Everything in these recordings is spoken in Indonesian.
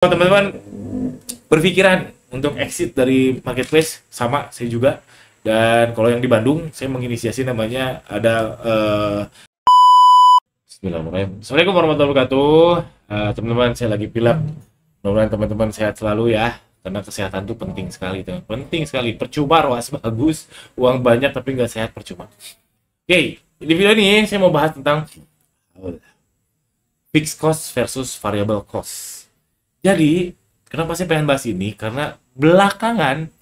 Kalau teman-teman berpikiran untuk exit dari marketplace, sama saya juga. Dan kalau yang di Bandung, saya menginisiasi namanya ada Bismillahirrahmanirrahim. Assalamualaikum warahmatullahi wabarakatuh. Teman-teman, saya lagi pilek. Mudah-mudahan teman-teman sehat selalu ya. Karena kesehatan itu penting sekali, teman. Penting sekali. Percuma ROAS bagus, uang banyak tapi nggak sehat, percuma. Oke, di video ini saya mau bahas tentang fixed cost versus variable cost. Jadi, kenapa saya pengen bahas ini? Karena belakangan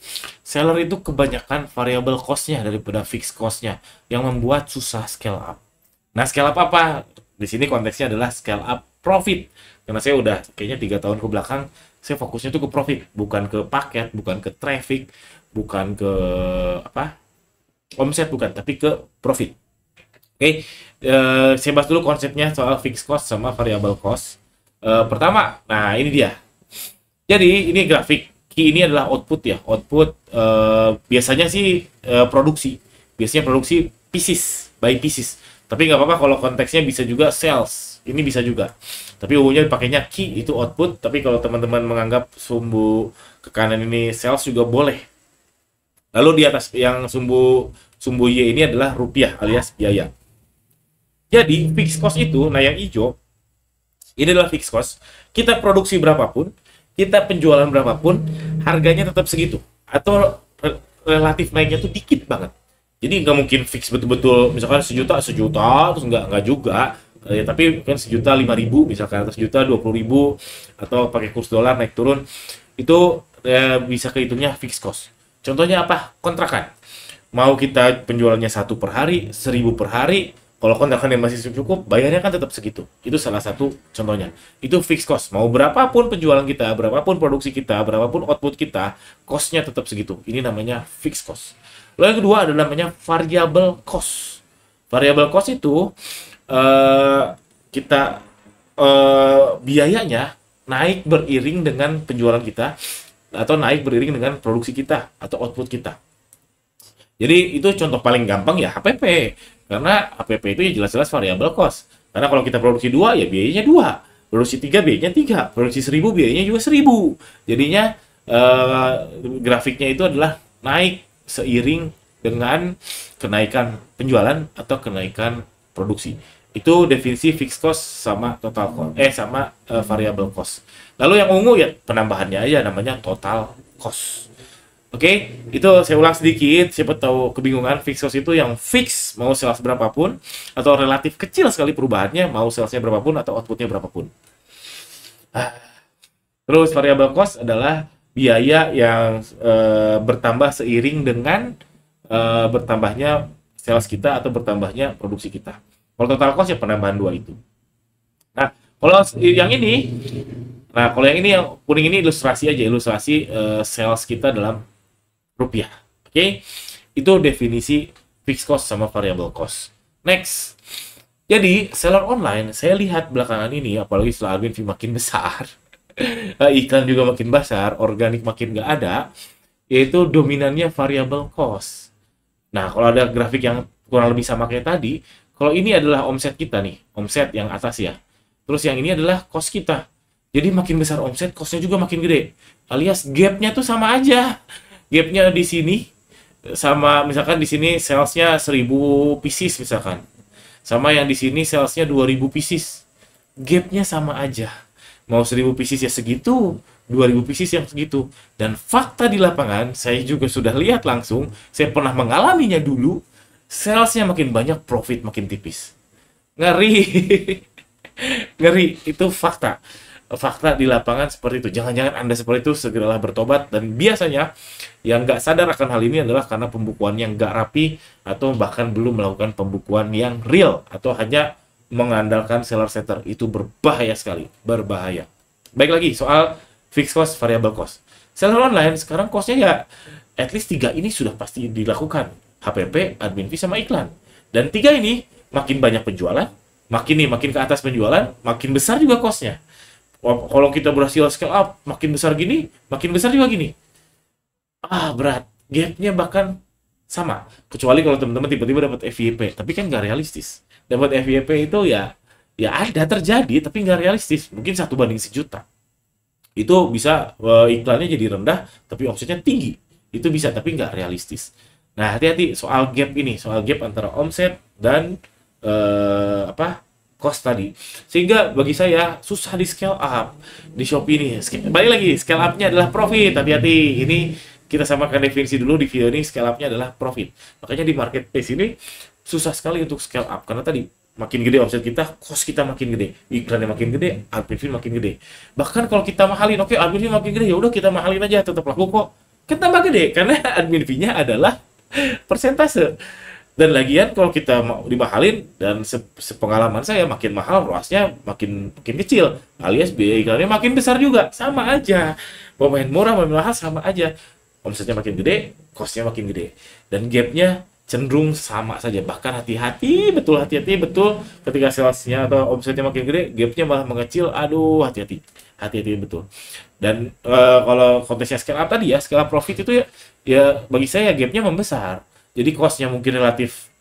seller itu kebanyakan variable cost-nya daripada fixed cost-nya yang membuat susah scale up. Nah, scale up apa? Di sini konteksnya adalah scale up profit. Karena saya udah kayaknya 3 tahun ke belakang, saya fokusnya tuh ke profit, bukan ke paket, bukan ke traffic, bukan ke omset, bukan, tapi ke profit. Oke, saya bahas dulu konsepnya soal fixed cost sama variable cost. Pertama, nah ini dia. Jadi ini grafik. Key ini adalah output ya. Output biasanya sih produksi. Biasanya produksi pieces, by pieces. Tapi nggak apa-apa kalau konteksnya bisa juga sales. Ini bisa juga. Tapi umumnya pakainya key itu output. Tapi kalau teman-teman menganggap sumbu ke kanan ini sales juga boleh. Lalu di atas yang sumbu Y ini adalah rupiah alias biaya. Jadi fixed cost itu, nah yang hijau ini adalah fixed cost. Kita produksi berapapun, kita penjualan berapapun, harganya tetap segitu. Atau relatif naiknya tuh dikit banget. Jadi nggak mungkin fix betul-betul, misalkan sejuta, terus nggak juga. Ya, tapi kan sejuta 5.000 misalkan, atau sejuta 20.000, atau pakai kurs dolar naik turun, itu bisa kehitungnya fixed cost. Contohnya apa? Kontrakan. Mau kita penjualannya 1 per hari, 1.000 per hari, kalau kontrakan yang masih cukup, bayarnya kan tetap segitu. Itu salah satu contohnya. Itu fixed cost. Mau berapapun penjualan kita, berapapun produksi kita, berapapun output kita, cost-nya tetap segitu. Ini namanya fixed cost. Lalu yang kedua adalah namanya variable cost. Variable cost itu kita biayanya naik beriring dengan penjualan kita, atau naik beriring dengan produksi kita, atau output kita. Jadi itu contoh paling gampang ya HPP. Karena HPP itu ya jelas-jelas variable cost. Karena kalau kita produksi 2 ya biayanya 2. Produksi 3 biayanya 3. Produksi 1.000 biayanya juga 1.000. Jadinya grafiknya itu adalah naik seiring dengan kenaikan penjualan atau kenaikan produksi. Itu definisi fixed cost sama total cost, sama variable cost. Lalu yang ungu ya penambahannya aja namanya total cost. Oke, itu saya ulang sedikit, siapa tahu kebingungan. Fixed cost itu yang fix, mau sales berapapun, atau relatif kecil sekali perubahannya, mau salesnya berapapun, atau outputnya berapapun. Terus variable cost adalah biaya yang bertambah seiring dengan bertambahnya sales kita, atau bertambahnya produksi kita. Kalau total cost ya penambahan 2 itu. Nah, kalau yang ini, yang kuning ini ilustrasi aja, ilustrasi sales kita dalam rupiah. Oke, itu definisi fixed cost sama variable cost. Next, jadi seller online saya lihat belakangan ini, apalagi setelah admin fee makin besar, iklan juga makin besar, organik makin nggak ada, yaitu dominannya variable cost. Nah, kalau ada grafik yang kurang lebih sama kayak tadi, kalau ini adalah omset kita nih, omset yang atas ya, terus yang ini adalah cost kita. Jadi makin besar omset, cost-nya juga makin gede. Alias gap-nya tuh sama aja. Gap-nya di sini sama, misalkan di sini sales-nya 1.000 pieces misalkan. Sama yang di sini sales-nya 2.000 pieces. Gap-nya sama aja. Mau 1.000 pieces ya segitu, 2.000 pieces yang segitu. Dan fakta di lapangan, saya juga sudah lihat langsung, saya pernah mengalaminya dulu, sales-nya makin banyak, profit makin tipis. Ngeri. Ngeri, itu fakta. Fakta di lapangan seperti itu. Jangan-jangan Anda seperti itu, segeralah bertobat. Dan biasanya yang nggak sadar akan hal ini adalah karena pembukuan yang nggak rapi, atau bahkan belum melakukan pembukuan yang real, atau hanya mengandalkan seller setter. Itu berbahaya sekali, berbahaya. Baik lagi soal fixed cost, variable cost. Seller online sekarang costnya ya at least 3 ini sudah pasti dilakukan. HPP, admin fee, sama iklan. Dan 3 ini makin banyak penjualan, makin ke atas penjualan, makin besar juga costnya. Kalau kita berhasil scale up, makin besar gini, makin besar juga gini. Berat. Gapnya bahkan sama. Kecuali kalau teman-teman tiba-tiba dapat FYP. Tapi kan nggak realistis. Dapat FYP itu ya ada terjadi, tapi nggak realistis. Mungkin 1 banding 1 juta. itu bisa iklannya jadi rendah tapi omsetnya tinggi. Itu bisa tapi nggak realistis. Nah, hati-hati soal gap ini, soal gap antara omset dan apa, cost tadi. Sehingga bagi saya susah di scale up di Shopee ini. Balik lagi, scale up-nya adalah profit. Hati-hati. Ini kita samakan definisi dulu di video ini, scale up-nya adalah profit. Makanya di marketplace ini susah sekali untuk scale up karena tadi makin gede omset kita, cost kita makin gede, iklannya makin gede, admin fee makin gede. Bahkan kalau kita mahalin, oke, admin fee makin gede, ya udah kita mahalin aja, tetap laku kok. Kan tambah gede karena admin fee-nya adalah persentase. Dan lagian kalau kita mau dimahalin, dan sepengalaman saya makin mahal ruasnya makin kecil, alias biaya iklannya makin besar juga, sama aja. Pemain murah, pemain mahal sama aja. Omsetnya makin gede, cost-nya makin gede. Dan gap-nya cenderung sama saja. Bahkan hati-hati betul ketika salesnya atau omsetnya makin gede, gapnya malah mengecil. Aduh, hati-hati betul. Dan kalau konteksnya scale up tadi ya, scale up profit itu ya bagi saya gapnya membesar. Jadi cost-nya mungkin relatif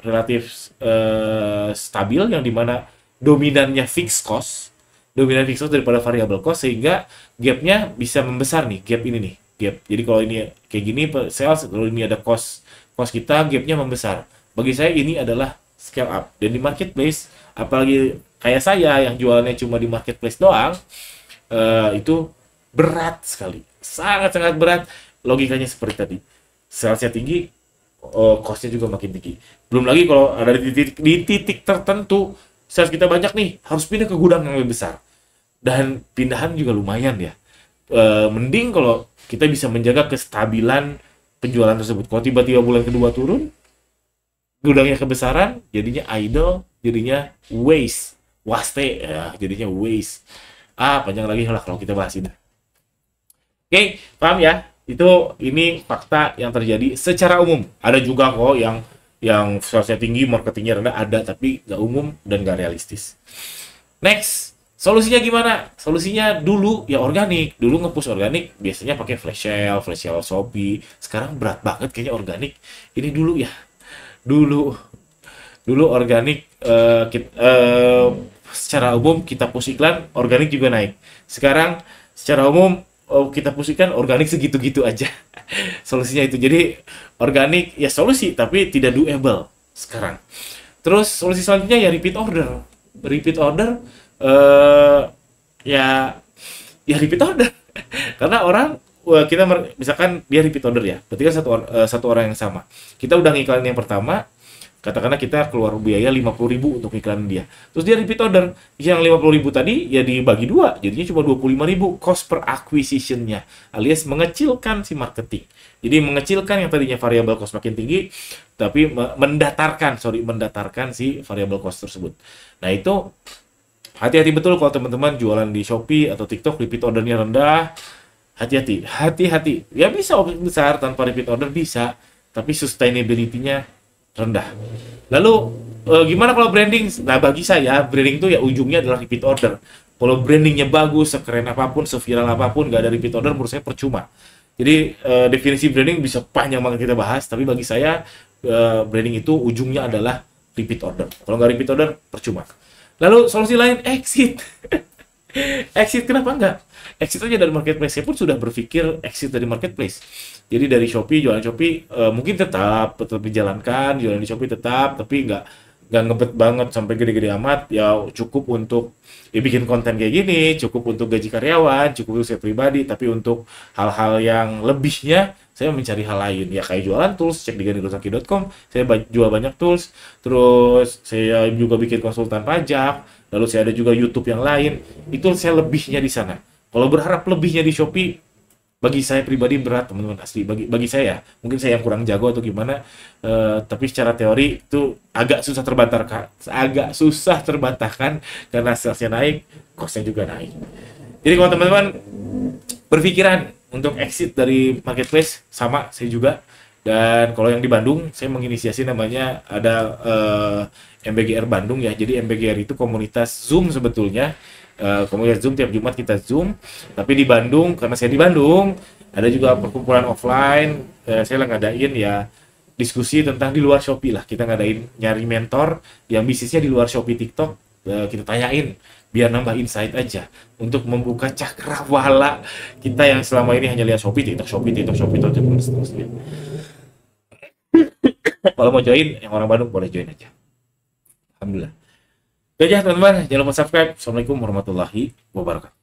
stabil, yang dimana dominannya fixed cost daripada variable cost, sehingga gapnya bisa membesar nih, gap ini nih, gap. Jadi kalau ini kayak gini sales, kalau ini ada cost kita, gapnya membesar. Bagi saya ini adalah scale up. Dan di marketplace, apalagi kayak saya yang jualannya cuma di marketplace doang, itu berat sekali, sangat-sangat berat. Logikanya seperti tadi, salesnya tinggi, cost-nya juga makin tinggi. Belum lagi kalau ada di titik tertentu sales kita banyak nih, harus pindah ke gudang yang lebih besar, dan pindahan juga lumayan ya. Mending kalau kita bisa menjaga kestabilan penjualan tersebut. Kalau tiba-tiba bulan kedua turun, gudangnya kebesaran, jadinya idle, jadinya waste ya, jadinya waste. Panjang lagi lah kalau kita bahas ini. Oke, paham ya? Ini fakta yang terjadi secara umum. Ada juga kok yang salesnya tinggi, marketingnya rendah, ada, tapi nggak umum dan nggak realistis. Next, solusinya gimana? Solusinya dulu ya organik. Dulu nge-push organik biasanya pakai flash sale Shopee. Sekarang berat banget kayaknya organik. Ini dulu ya. Dulu organik secara umum kita push iklan, organik juga naik. Sekarang secara umum kita push iklan, organik segitu-gitu aja. Solusinya itu. Jadi organik ya solusi tapi tidak doable sekarang. Terus solusi selanjutnya ya repeat order. Ya repeat order. Karena orang kita misalkan dia repeat order ya, berarti kan satu orang yang sama. Kita udah ngiklanin yang pertama, katakanlah kita keluar biaya 50.000 untuk iklan dia. Terus dia repeat order, yang 50.000 tadi ya dibagi dua, jadinya cuma 25.000 cost per acquisition-nya, alias mengecilkan si marketing. Jadi mengecilkan yang tadinya variable cost makin tinggi, tapi mendatarkan si variable cost tersebut. Nah itu hati-hati betul kalau teman-teman jualan di Shopee atau TikTok, repeat ordernya rendah. Hati-hati. Ya bisa omset besar tanpa repeat order bisa, tapi sustainability-nya rendah. Lalu gimana kalau branding? Nah bagi saya branding itu ya ujungnya adalah repeat order. Kalau brandingnya bagus, sekeren apapun, seviral apapun, nggak ada repeat order, menurut saya percuma. Jadi definisi branding bisa panjang banget kita bahas, tapi bagi saya branding itu ujungnya adalah repeat order. Kalau nggak repeat order, percuma. Lalu solusi lain, exit. Exit kenapa enggak? Exit aja dari marketplace. Saya pun sudah berpikir exit dari marketplace. Jadi dari Shopee, jualan Shopee mungkin tetap dijalankan, jualan di Shopee tetap, tapi nggak ngebet banget sampai gede-gede amat. Ya cukup untuk bikin konten kayak gini, cukup untuk gaji karyawan, cukup untuk saya pribadi. Tapi untuk hal-hal yang lebihnya, saya mencari hal lain. Ya kayak jualan tools, cek di ganirosaki.com, saya jual banyak tools. Terus saya juga bikin konsultan pajak. Lalu saya ada juga YouTube yang lain. Itu saya lebihnya di sana. Kalau berharap lebihnya di Shopee, bagi saya pribadi berat, teman-teman, asli. Bagi saya, mungkin saya yang kurang jago atau gimana, tapi secara teori itu agak susah terbantahkan karena salesnya naik, cost-nya juga naik. Jadi kalau teman-teman berpikiran untuk exit dari marketplace, sama saya juga. Dan kalau yang di Bandung, saya menginisiasi namanya ada MBGR Bandung ya. Jadi MBGR itu komunitas Zoom sebetulnya. Komunitas Zoom, tiap Jumat kita Zoom. Tapi di Bandung, karena saya di Bandung, ada juga perkumpulan offline. Saya ngadain ya diskusi tentang di luar Shopee lah. Kita ngadain nyari mentor yang bisnisnya di luar Shopee TikTok. kita tanyain biar nambah insight aja untuk membuka cakrawala kita yang selama ini hanya lihat Shopee, TikTok, Shopee, TikTok, Shopee, TikTok, terus. Kalau mau join yang orang Bandung boleh join aja. Alhamdulillah. Oke ya teman-teman, jangan lupa subscribe. Assalamualaikum warahmatullahi wabarakatuh.